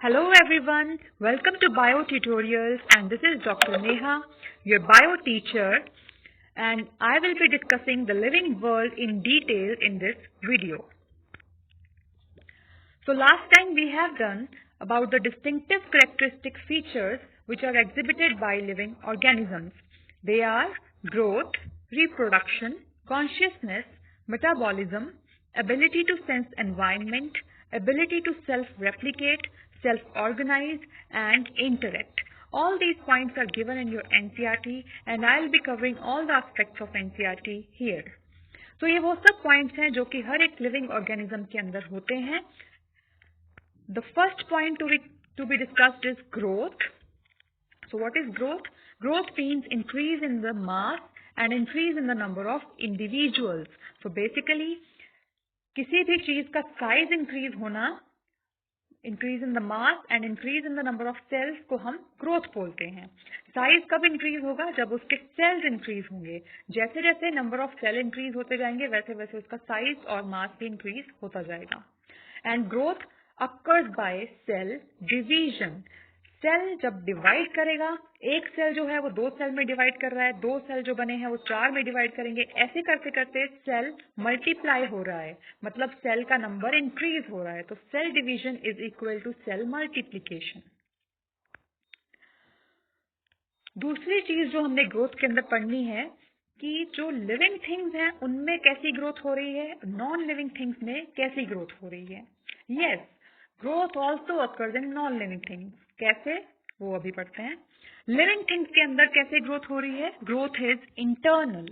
Hello everyone, welcome to Bio Tutorials and this is Dr. Neha, your bio teacher, and I will be discussing the living world in detail in this video. So last time we have done about the distinctive characteristic features which are exhibited by living organisms. They are growth, reproduction, consciousness, metabolism, ability to sense environment, ability to self-replicate, self-organize and interact. All these points are given in your NCERT and I will be covering all the aspects of NCERT here. तो ये वो सब points हैं जो कि हर एक living organism के अंदर होते हैं. The first point to be discussed is growth. So what is growth? Growth means increase in the mass and increase in the number of individuals. So basically किसी भी चीज का साइज इंक्रीज होना, increase in the mass and increase in the number of cells को हम growth बोलते हैं. Size कब इंक्रीज होगा? जब उसके सेल्स इंक्रीज होंगे. जैसे जैसे नंबर ऑफ सेल इंक्रीज होते जाएंगे वैसे वैसे उसका साइज और मास भी इंक्रीज होता जाएगा. And growth occurs by cell division. Cell जब डिवाइड करेगा, एक सेल जो है वो दो सेल में डिवाइड कर रहा है, दो सेल जो बने हैं वो चार में डिवाइड करेंगे, ऐसे करते करते सेल मल्टीप्लाई हो रहा है, मतलब सेल का नंबर इंक्रीज हो रहा है. तो cell division is equal to cell multiplication. दूसरी चीज जो हमने ग्रोथ के अंदर पढ़नी है कि जो लिविंग थिंग्स हैं उनमें कैसी ग्रोथ हो रही है, नॉन लिविंग थिंग्स में कैसी ग्रोथ हो रही है. Yes, growth also occurs in non living things. कैसे, वो अभी पढ़ते हैं. लिविंग थिंग्स के अंदर कैसे ग्रोथ हो रही है? Growth is internal.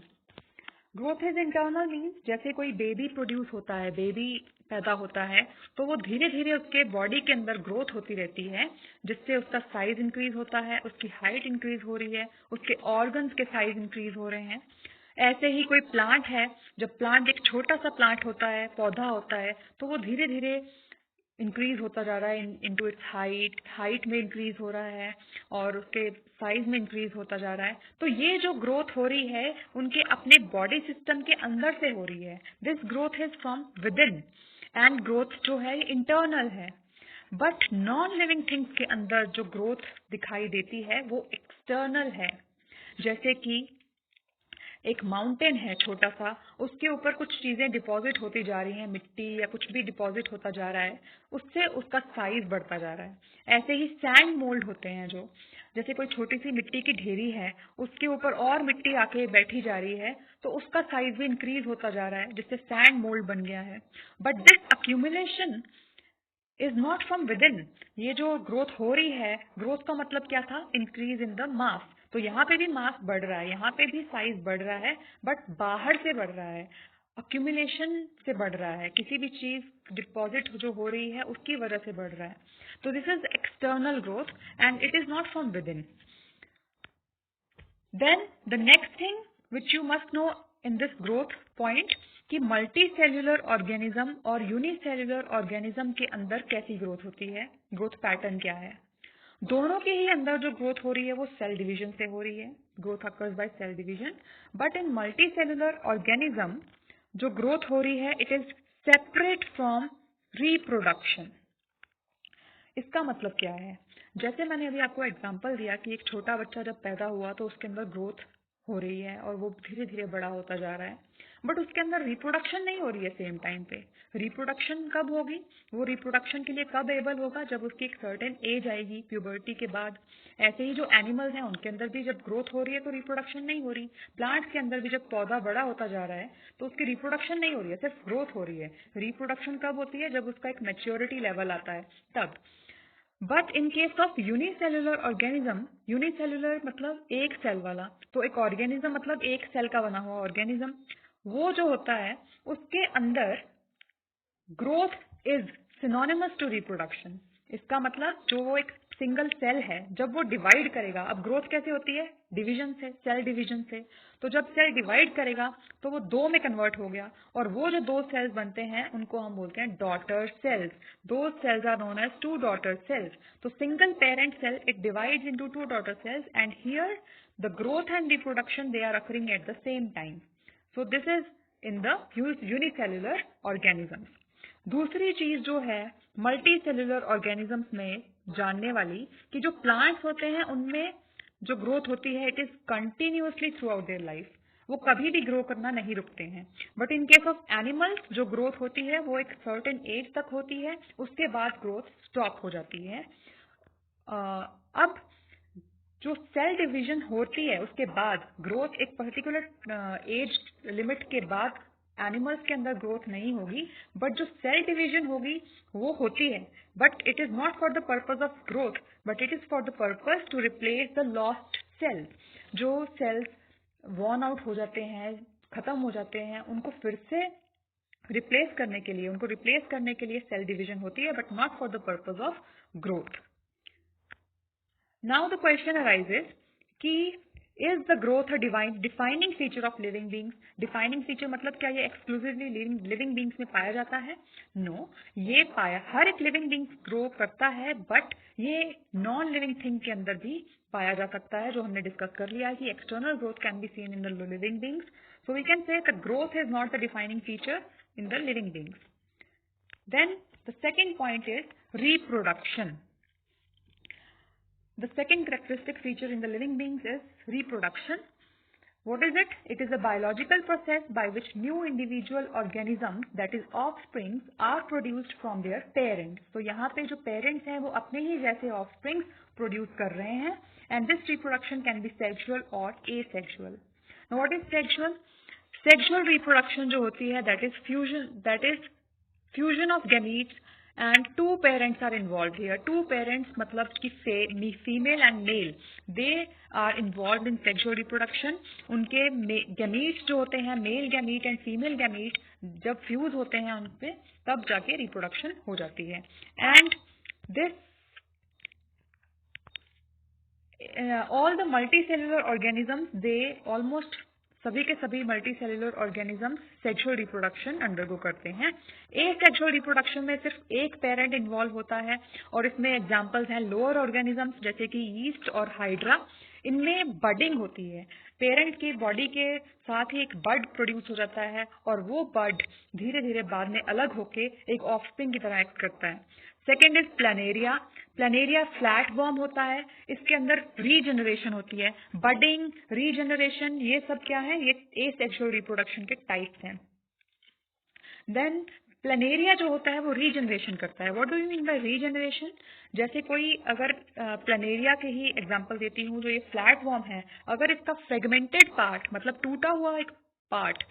Growth is internal means जैसे कोई बेबी प्रोड्यूस होता है, बेबी पैदा होता है, तो वो धीरे धीरे उसके बॉडी के अंदर ग्रोथ होती रहती है, जिससे उसका साइज इंक्रीज होता है, उसकी हाइट इंक्रीज हो रही है, उसके ऑर्गन्स के साइज इंक्रीज हो रहे हैं. ऐसे ही कोई प्लांट है, जब प्लांट एक छोटा सा प्लांट होता है, पौधा होता है, तो वो धीरे धीरे इंक्रीज होता जा रहा है इनटू इट्स हाइट में इंक्रीज हो रहा है और उसके साइज में इंक्रीज होता जा रहा है. तो ये जो ग्रोथ हो रही है उनके अपने बॉडी सिस्टम के अंदर से हो रही है. This growth is from with in and growth जो है इंटरनल है. बट नॉन लिविंग थिंग्स के अंदर जो ग्रोथ दिखाई देती है वो एक्सटर्नल है. जैसे कि एक माउंटेन है छोटा सा, उसके ऊपर कुछ चीजें डिपॉजिट होती जा रही हैं, मिट्टी या कुछ भी डिपॉजिट होता जा रहा है, उससे उसका साइज बढ़ता जा रहा है. ऐसे ही सैंड मोल्ड होते हैं, जो जैसे कोई छोटी सी मिट्टी की ढेरी है, उसके ऊपर और मिट्टी आके बैठी जा रही है, तो उसका साइज भी इंक्रीज होता जा रहा है, जिससे सैंड मोल्ड बन गया है. But this accumulation is not from with in. ये जो ग्रोथ हो रही है, ग्रोथ का मतलब क्या था? इंक्रीज इन द मास. तो यहाँ पे भी मास बढ़ रहा है, यहाँ पे भी साइज बढ़ रहा है, बट बाहर से बढ़ रहा है, अक्यूमुलेशन से बढ़ रहा है, किसी भी चीज डिपॉजिट जो हो रही है उसकी वजह से बढ़ रहा है. तो this is external growth and it is not from with in. Then the next thing which you must know in this growth point कि मल्टी सेल्यूलर ऑर्गेनिज्म और यूनिसेल्यूलर ऑर्गेनिज्म के अंदर कैसी ग्रोथ होती है, ग्रोथ पैटर्न क्या है. दोनों के ही अंदर जो ग्रोथ हो रही है वो सेल डिवीजन से हो रही है. Growth occurs by cell division. But in multicellular organism जो ग्रोथ हो रही है it is separate from reproduction. इसका मतलब क्या है? जैसे मैंने अभी आपको एग्जांपल दिया कि एक छोटा बच्चा जब पैदा हुआ तो उसके अंदर ग्रोथ हो रही है और वो धीरे धीरे बड़ा होता जा रहा है, बट उसके अंदर रिप्रोडक्शन नहीं हो रही है सेम टाइम पे. रिप्रोडक्शन कब होगी? वो रिप्रोडक्शन के लिए कब एबल होगा? जब उसकी एक सर्टेन एज आएगी, प्यूबर्टी के बाद. ऐसे ही जो एनिमल्स हैं उनके अंदर भी जब ग्रोथ हो रही है तो रिप्रोडक्शन नहीं हो रही. प्लांट्स के अंदर भी जब पौधा बड़ा होता जा रहा है तो उसकी रिप्रोडक्शन नहीं हो रही है, सिर्फ ग्रोथ हो रही है. रिप्रोडक्शन कब होती है? जब उसका एक मैच्योरिटी लेवल आता है तब. But in case of unicellular organism, unicellular मतलब एक सेल वाला, तो एक ऑर्गेनिज्म मतलब एक सेल का बना हुआ ऑर्गेनिज्म, वो जो होता है उसके अंदर growth is synonymous to reproduction. इसका मतलब जो वो एक सिंगल सेल है जब वो डिवाइड करेगा, अब ग्रोथ कैसे होती है? डिवीजन से, सेल डिवीजन से. तो जब सेल डिवाइड करेगा तो वो दो में कन्वर्ट हो गया और वो जो दो सेल्स बनते हैं उनको हम बोलते हैं डॉटर सेल्स. दो cells are known as two daughter cells. तो single parent cell it divides into two daughter cells and here the growth and reproduction they are occurring at the same time. So this is in the unicellular organisms. दूसरी चीज जो है multi cellular organisms में जानने वाली कि जो plants होते हैं उनमें जो ग्रोथ होती है it is continuously through out their life, वो कभी भी ग्रो करना नहीं रुकते हैं। But in case of animals जो ग्रोथ होती है वो एक सर्टेन एज तक होती है, उसके बाद ग्रोथ स्टॉप हो जाती है। अब जो सेल डिवीजन होती है उसके बाद ग्रोथ एक पर्टिकुलर एज लिमिट के बाद एनिमल्स के अंदर ग्रोथ नहीं होगी, बट जो सेल डिवीजन होगी वो होती है, but it is not for the purpose of growth, but it is for the purpose to replace the lost cells. जो सेल्स वॉर्न आउट हो जाते हैं, खत्म हो जाते हैं, उनको फिर से रिप्लेस करने के लिए, उनको रिप्लेस करने के लिए सेल डिवीजन होती है, but not for the purpose of growth. Now the question arises कि is the growth a defining feature of living beings? Defining feature मतलब क्या ये exclusively living beings में पाया जाता है? No, ये पाया हर एक living being grow करता है, but ये non living thing के अंदर भी पाया जा सकता है, जो हमने डिस्कस कर लिया है कि external growth can be seen in the living beings. So we can say that growth is not the defining feature in the living beings. Then the second point is reproduction. The second characteristic feature in the living beings is reproduction. What is it? It is a biological process by which new individual organisms, that is offsprings, are produced from their parents. So यहाँ पे जो parents हैं वो अपने ही जैसे offsprings produce कर रहे हैं, and this reproduction can be sexual or asexual. Now what is sexual? Sexual reproduction जो होती है that is fusion of gametes and two parents are involved here. Two parents मतलब कि female and male, they are involved in sexual reproduction. उनके gametes जो होते हैं, male gamete and female gamete, जब fuse होते हैं उनपे तब जाके reproduction हो जाती है. And this all the multicellular organisms, they almost सभी के सभी multi cellular organism sexual reproduction undergo करते हैं। सेक्सुअल रिप्रोडक्शन में सिर्फ एक पेरेंट इन्वॉल्व होता है, और इसमें एग्जांपल्स हैं लोअर ऑर्गेनिजम्स जैसे कि यीस्ट और हाइड्रा। इनमें बडिंग होती है, पेरेंट की बॉडी के साथ ही एक बड प्रोड्यूस हो जाता है, और वो बड धीरे धीरे बाद में अलग होके एक ऑफस्प्रिंग की तरह एक्ट करता है। Second is planaria. Planaria flat worm होता है, इसके अंदर रीजनरेशन होती है। बडिंग, रीजनरेशन, ये सब क्या है? ये एसेक्सुअल रिप्रोडक्शन के टाइप्स हैं। देन प्लानेरिया जो होता है वो रीजनरेशन करता है। What do you mean by regeneration? जैसे कोई अगर प्लानेरिया के ही एग्जांपल देती हूँ, जो ये फ्लैट वॉर्म है, अगर इसका फ्रेगमेंटेड पार्ट मतलब टूटा हुआ एक पार्ट,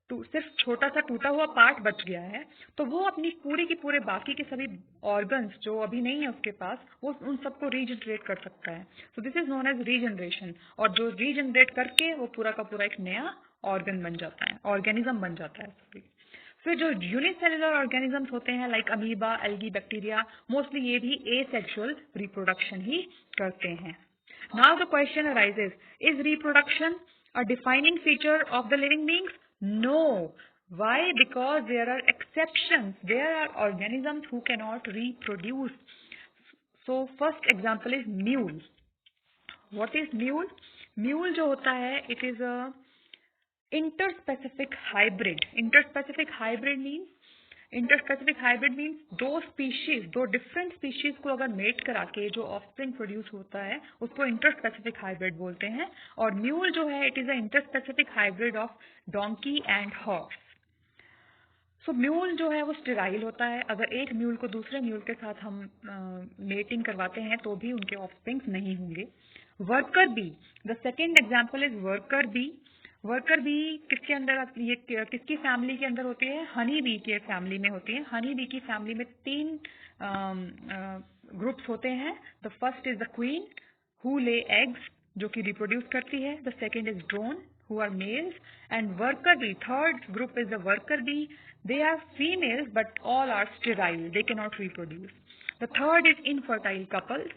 सिर्फ छोटा सा टूटा हुआ पार्ट बच गया है, तो वो अपनी पूरी की पूरे बाकी के सभी ऑर्गन्स जो अभी नहीं है उसके पास, वो उन सबको रीजनरेट कर सकता है। So this is known as regeneration, और जो रीजनरेट करके वो पूरा का पूरा एक नया ऑर्गन बन जाता है, ऑर्गेनिज्म बन जाता है। फिर जो यूनिसेलुलर ऑर्गेनिजम्स होते हैं like amoeba, algae, bacteria, mostly ये भी एसेक्सुअल रिप्रोडक्शन ही करते हैं। Now the question arises, is reproduction a defining feature of the living beings? No. Why? Because there are exceptions. There are organisms who cannot reproduce. So first example is mule. What is mule? Mule जो होता है, it is a interspecific hybrid. Interspecific hybrid means दो species, दो different species को अगर met करा के जो ऑफस्प्रिंग प्रोड्यूस होता है उसको इंटरस्पेसिफिक हाइब्रिड बोलते हैं। और म्यूल जो है it is a interspecific hybrid of donkey and horse. So mule जो है वो स्टेराइल होता है, अगर एक म्यूल को दूसरे म्यूल के साथ हम मेटिंग करवाते हैं तो भी उनके ऑफस्प्रिंग्स नहीं होंगे। Worker bee, the second example is worker bee. Worker bee किसके अंदर आती है, किसकी फैमिली के अंदर होती है? हनी बी के फैमिली में होती है। हनी बी की फैमिली में तीन ग्रुप्स होते हैं। The first is the queen who lay eggs, जो कि रिप्रोड्यूस करती है। The second is drone who are males, and worker bee, third group is the worker bee. They are females but all are sterile, they cannot reproduce. The third is infertile couples.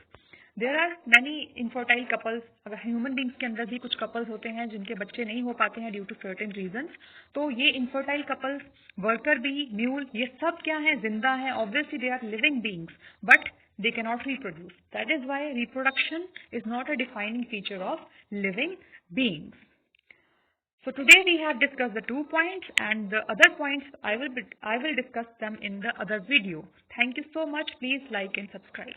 There are many infertile couples. अगर human beings के अंदर भी कुछ couples होते हैं जिनके बच्चे नहीं हो पाते हैं ड्यू टू सर्टेन रीजंस, तो ये infertile couples, worker bee, mule, ये सब क्या है? जिंदा है। Obviously they are living beings but they cannot reproduce. That is why reproduction is not a defining feature of living beings. So today we have discussed the 2 points, and the other points I will discuss them in the other video. Thank you so much. Please like and subscribe.